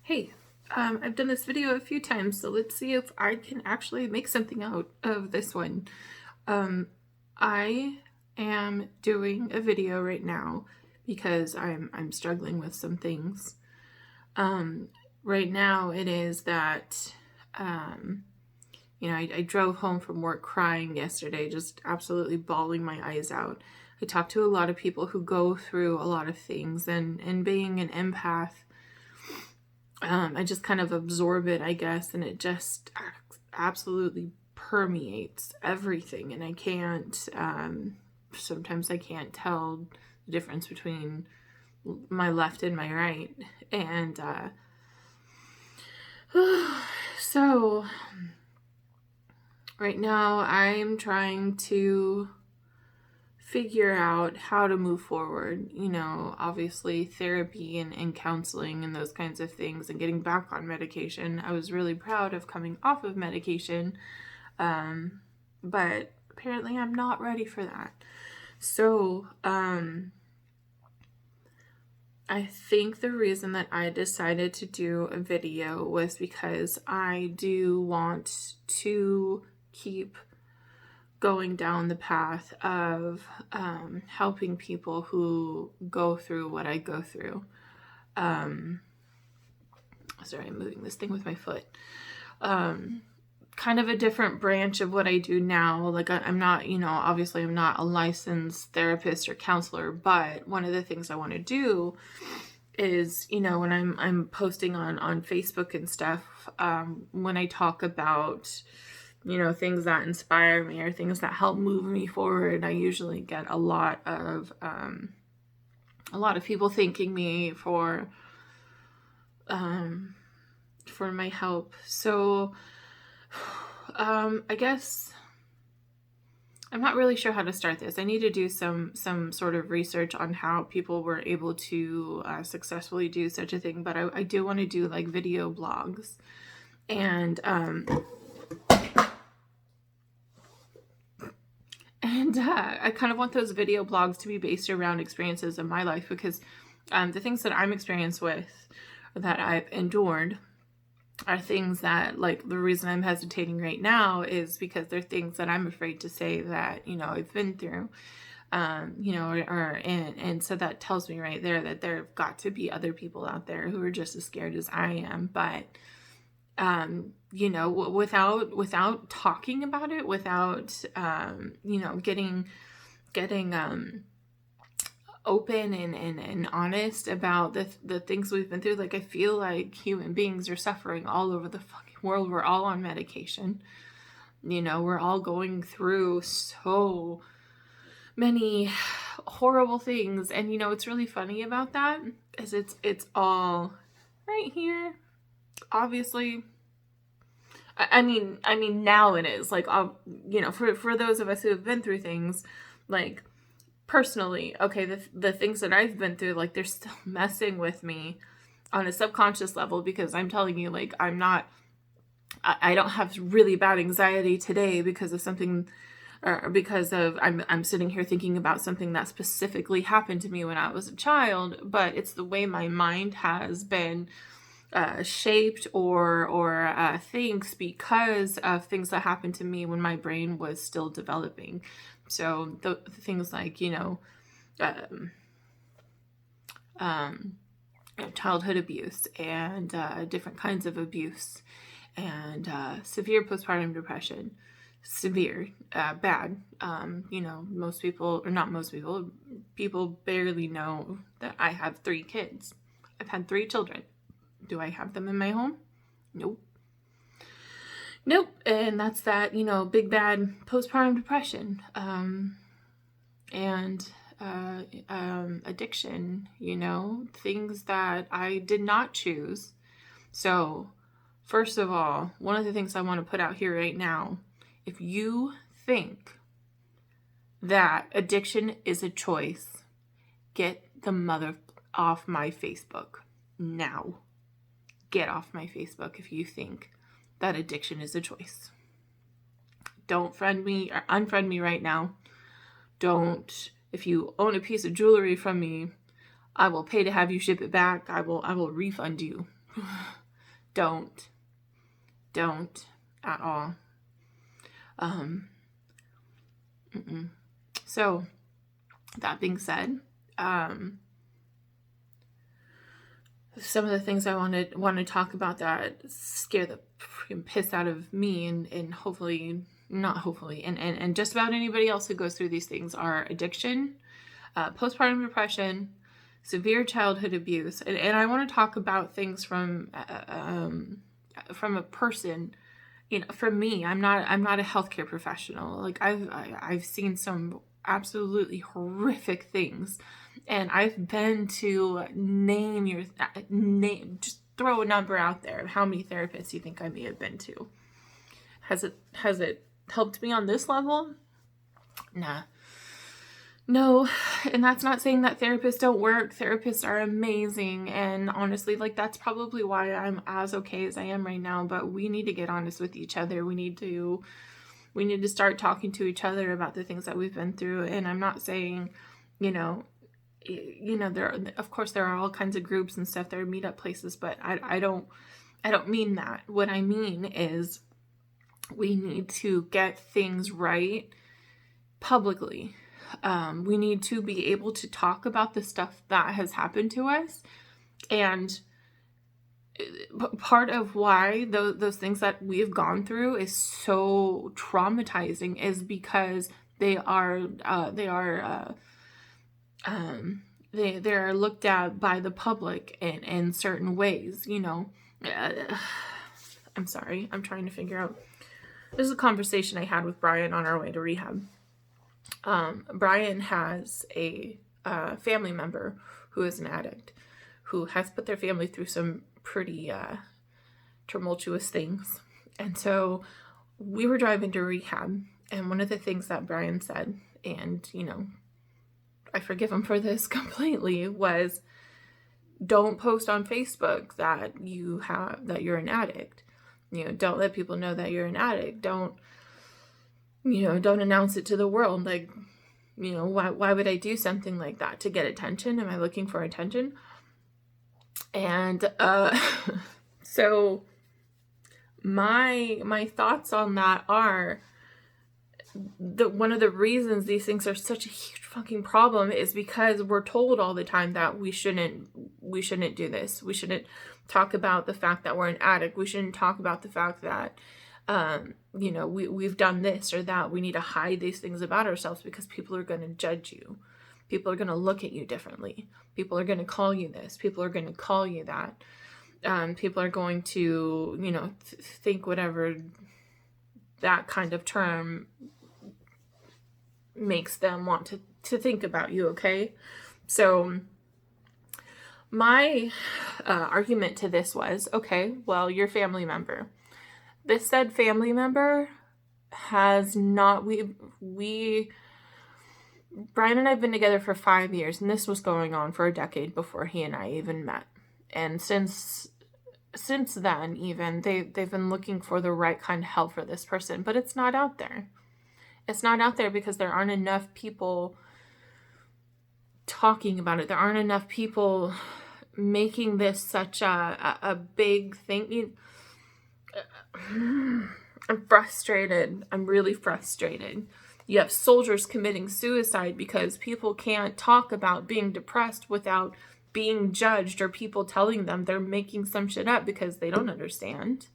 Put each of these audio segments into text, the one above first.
Hey, I've done this video a few times, so let's see if I can actually make something out of this one. I am doing a video right now because I'm struggling with some things. Right now it is that, I drove home from work crying yesterday, just absolutely bawling my eyes out. I talked to a lot of people who go through a lot of things, and being an empath, I just kind of absorb it, I guess, and it just absolutely permeates everything. And I can't, sometimes I can't tell the difference between my left and my right. And so right now I'm trying to figure out how to move forward. Obviously therapy and counseling and those kinds of things, and getting back on medication. I was really proud of coming off of medication, but apparently I'm not ready for that. So I think the reason that I decided to do a video was because I do want to keep going down the path of helping people who go through what I go through. Sorry, I'm moving this thing with my foot. Kind of a different branch of what I do now. Like, I'm not, obviously I'm not a licensed therapist or counselor, but one of the things I want to do is, when I'm posting on Facebook and stuff, when I talk about things that inspire me or things that help move me forward, I usually get a lot of people thanking me for my help. So, I guess I'm not really sure how to start this. I need to do some sort of research on how people were able to successfully do such a thing. But I do want to do like video blogs, and I kind of want those video blogs to be based around experiences in my life, because the things that I'm experienced with, or that I've endured, are things that, like, the reason I'm hesitating right now is because they're things that I'm afraid to say that, I've been through, and so that tells me right there that there have got to be other people out there who are just as scared as I am. But without talking about it, without getting open and honest about the things we've been through. Like, I feel like human beings are suffering all over the fucking world. We're all on medication. We're all going through so many horrible things. And what's really funny about that is it's all right here. Obviously, I mean now it is, like, for those of us who have been through things, like, personally, okay, the things that I've been through, like, they're still messing with me on a subconscious level, because I'm telling you, like, I don't have really bad anxiety today because of something, or because of I'm sitting here thinking about something that specifically happened to me when I was a child, but it's the way my mind has been shaped or thinks because of things that happened to me when my brain was still developing. So the things like, childhood abuse and different kinds of abuse, and severe postpartum depression, severe, bad. Most people, or not most people, people barely know that I have 3 kids. I've had 3 children. Do I have them in my home? Nope. And that's that, big bad postpartum depression, and addiction, things that I did not choose. So, first of all, one of the things I want to put out here right now, if you think that addiction is a choice, get the mother off my Facebook now. Get off my Facebook if you think that addiction is a choice. Don't friend me or unfriend me right now. Don't. If you own a piece of jewelry from me, I will pay to have you ship it back. I will refund you Don't at all. So that being said, some of the things I want to talk about that scare the piss out of me and hopefully not hopefully and just about anybody else who goes through these things are addiction, postpartum depression, severe childhood abuse, and I want to talk about things from a person. You know, for me, I'm not a healthcare professional. Like I've seen some absolutely horrific things, and I've been to just throw a number out there of how many therapists you think I may have been to. Has it helped me on this level? Nah. No, and that's not saying that therapists don't work. Therapists are amazing, and honestly, like, that's probably why I'm as okay as I am right now, but we need to get honest with each other. We need to start talking to each other about the things that we've been through, and I'm not saying, of course there are all kinds of groups and stuff, there are meetup places, but I don't mean that. What I mean is we need to get things right publicly. We need to be able to talk about the stuff that has happened to us. And part of why those things that we've gone through is so traumatizing is because they are looked at by the public in certain ways, I'm sorry, I'm trying to figure out. This is a conversation I had with Brian on our way to rehab. Brian has a family member who is an addict, who has put their family through some pretty tumultuous things. And so we were driving to rehab, and one of the things that Brian said, and I forgive him for this completely, was don't post on Facebook that you're an addict. Don't let people know that you're an addict. Don't announce it to the world. Like, why would I do something like that? To get attention? Am I looking for attention? And so my thoughts on that are one of the reasons these things are such a huge fucking problem is because we're told all the time that we shouldn't do this. We shouldn't talk about the fact that we're an addict. We shouldn't talk about the fact that we've done this or that. We need to hide these things about ourselves because people are going to judge you. People are going to look at you differently. People are going to call you this. People are going to call you that. People are going to, think whatever that kind of term makes them want to think about you, okay? So my argument to this was, okay, well, your family member. This said family member has not, Brian and I have been together for 5 years, and this was going on for a decade before he and I even met. And since then, even, they've been looking for the right kind of help for this person, but it's not out there. It's not out there because there aren't enough people talking about it. There aren't enough people making this such a big thing. I'm frustrated. I'm really frustrated. You have soldiers committing suicide because people can't talk about being depressed without being judged or people telling them they're making some shit up because they don't understand.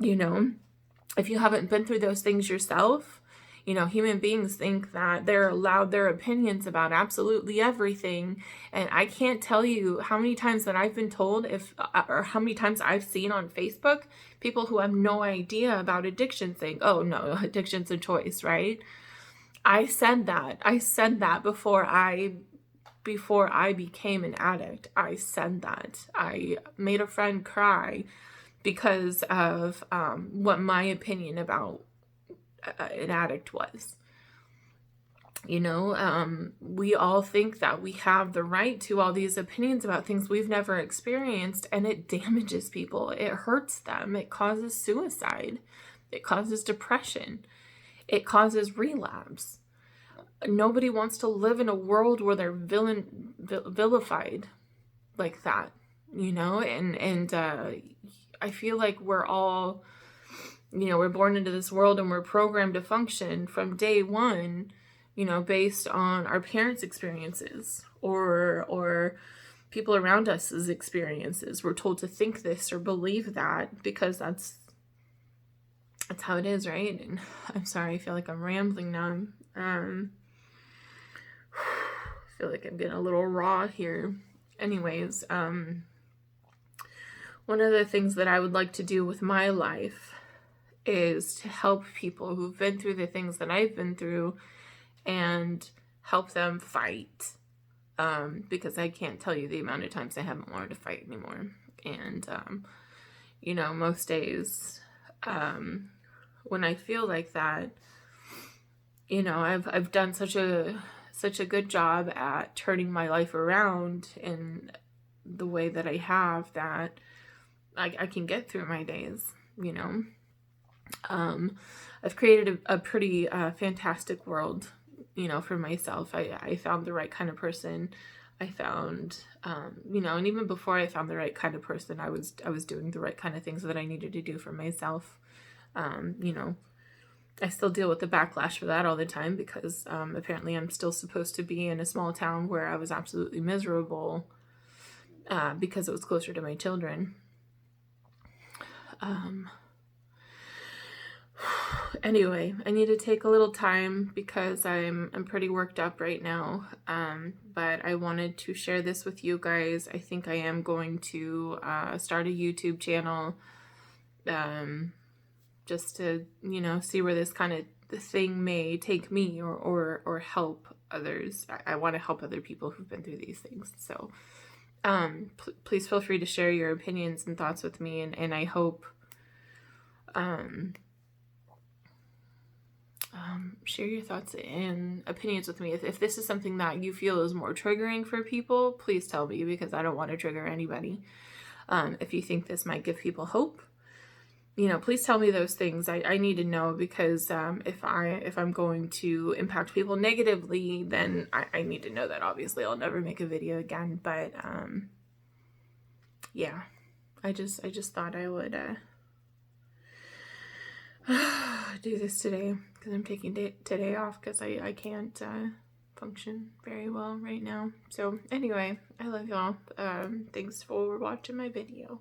If you haven't been through those things yourself, human beings think that they're allowed their opinions about absolutely everything. And I can't tell you how many times that I've been told or how many times I've seen on Facebook, people who have no idea about addiction saying, oh no, addiction's a choice, right? I said that before I became an addict. I said that. I made a friend cry because of what my opinion about an addict was. We all think that we have the right to all these opinions about things we've never experienced, and it damages people. It hurts them. It causes suicide. It causes depression. It causes relapse. Nobody wants to live in a world where they're vilified like that. you know, and I feel like we're all, you know, we're born into this world and we're programmed to function from day one, you know, based on our parents' experiences or people around us's experiences. We're told to think this or believe that because that's how it is, right? And I'm sorry, I feel like I'm rambling now. I feel like I'm getting a little raw here. Anyways, one of the things that I would like to do with my life is to help people who've been through the things that I've been through and help them fight. Because I can't tell you the amount of times I haven't wanted to fight anymore. And, you know, most days, when I feel like that, you know, I've done such a good job at turning my life around in the way that I have that I can get through my days, you know. I've created a pretty fantastic world, you know, for myself. I found the right kind of person. I found, you know, and even before I found the right kind of person, I was doing the right kind of things that I needed to do for myself. You know, I still deal with the backlash for that all the time because apparently I'm still supposed to be in a small town where I was absolutely miserable because it was closer to my children. Anyway, I need to take a little time because I'm pretty worked up right now. But I wanted to share this with you guys. I think I am going to start a YouTube channel just to, you know, see where this kind of thing may take me or help others. I want to help other people who've been through these things. So please feel free to share your opinions and thoughts with me, and I hope share your thoughts and opinions with me. If this is something that you feel is more triggering for people, please tell me because I don't want to trigger anybody. If you think this might give people hope, you know, please tell me those things. I need to know because if I'm going to impact people negatively, then I need to know that. Obviously, I'll never make a video again. But yeah, I just thought I would do this today because I'm taking today off because I can't function very well right now. So anyway, I love y'all. Thanks for watching my video.